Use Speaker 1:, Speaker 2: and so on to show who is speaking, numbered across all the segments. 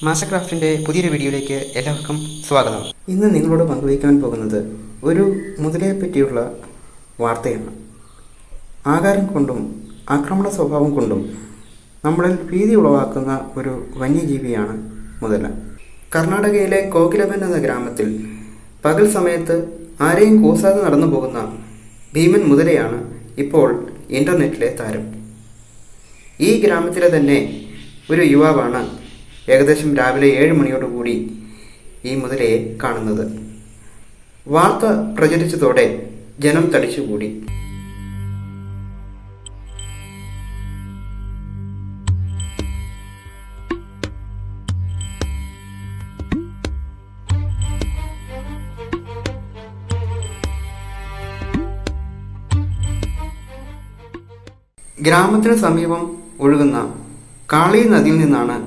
Speaker 1: മാസ്റ്റർക്രാഫ്റ്റിൻ്റെ പുതിയൊരു വീഡിയോയിലേക്ക് എല്ലാവർക്കും സ്വാഗതം. ഇന്ന് നിങ്ങളോട് പങ്കുവയ്ക്കാൻ പോകുന്നത് ഒരു മുതലയെ പറ്റിയുള്ള വാർത്തയാണ്. ആകാരം കൊണ്ടും ആക്രമണ സ്വഭാവം കൊണ്ടും നമ്മളിൽ ഭീതി ഉളവാക്കുന്ന ഒരു വന്യജീവിയാണ് മുതല. കർണാടകയിലെ കോകിലബൻ എന്ന ഗ്രാമത്തിൽ പകൽ സമയത്ത് ആരെയും കൂസാതെ നടന്നു പോകുന്ന ഭീമൻ മുതലയാണ് ഇപ്പോൾ ഇൻ്റർനെറ്റിലെ താരം. ഈ ഗ്രാമത്തിലെ തന്നെ ഒരു യുവാവാണ് ഏകദേശം രാവിലെ 7 മണിയോടുകൂടി ഈ മുതലയെ കാണുന്നത്. വാർത്ത പ്രചരിച്ചതോടെ ജനം തടിച്ചുകൂടി. ഗ്രാമത്തിന് സമീപം ഒഴുകുന്ന കാളി നദിയിൽ നിന്നാണ്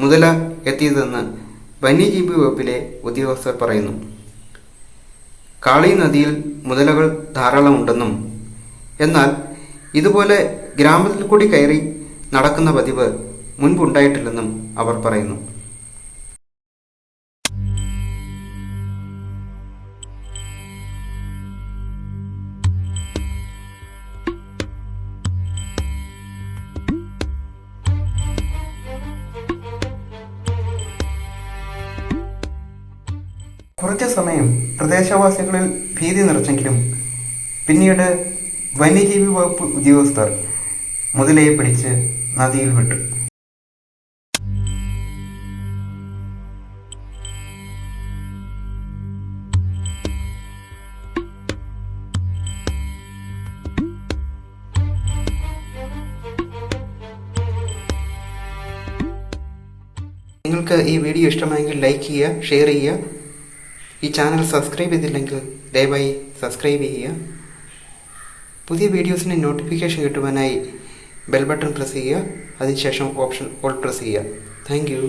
Speaker 1: മുതല എത്തിയതെന്ന് വന്യജീവി വകുപ്പിലെ ഉദ്യോഗസ്ഥർ പറയുന്നു. കാളി നദിയിൽ മുതലകൾ ധാരാളമുണ്ടെന്നും എന്നാൽ ഇതുപോലെ ഗ്രാമത്തിൽ കൂടി കയറി നടക്കുന്ന പതിവ് മുൻപുണ്ടായിട്ടില്ലെന്നും അവർ പറയുന്നു. കുറച്ച് സമയം പ്രദേശവാസികളിൽ ഭീതി നിറച്ചെങ്കിലും പിന്നീട് വന്യജീവി വകുപ്പ് ഉദ്യോഗസ്ഥർ മുതലയെ പിടിച്ച് നദിയിൽ വിട്ടു. നിങ്ങൾക്ക് ഈ വീഡിയോ ഇഷ്ടമായെങ്കിൽ ലൈക്ക് ചെയ്യുക, ഷെയർ ചെയ്യുക. ഈ ചാനൽ സബ്സ്ക്രൈബ് ചെയ്തില്ലെങ്കിൽ ദയവായി സബ്സ്ക്രൈബ് ചെയ്യുക. പുതിയ വീഡിയോസിന് നോട്ടിഫിക്കേഷൻ കിട്ടുവാനായി ബെൽ ബട്ടൺ പ്രസ് ചെയ്യുക. അതിനുശേഷം ഓപ്ഷൻ ഓൾ പ്രസ് ചെയ്യുക. Thank you.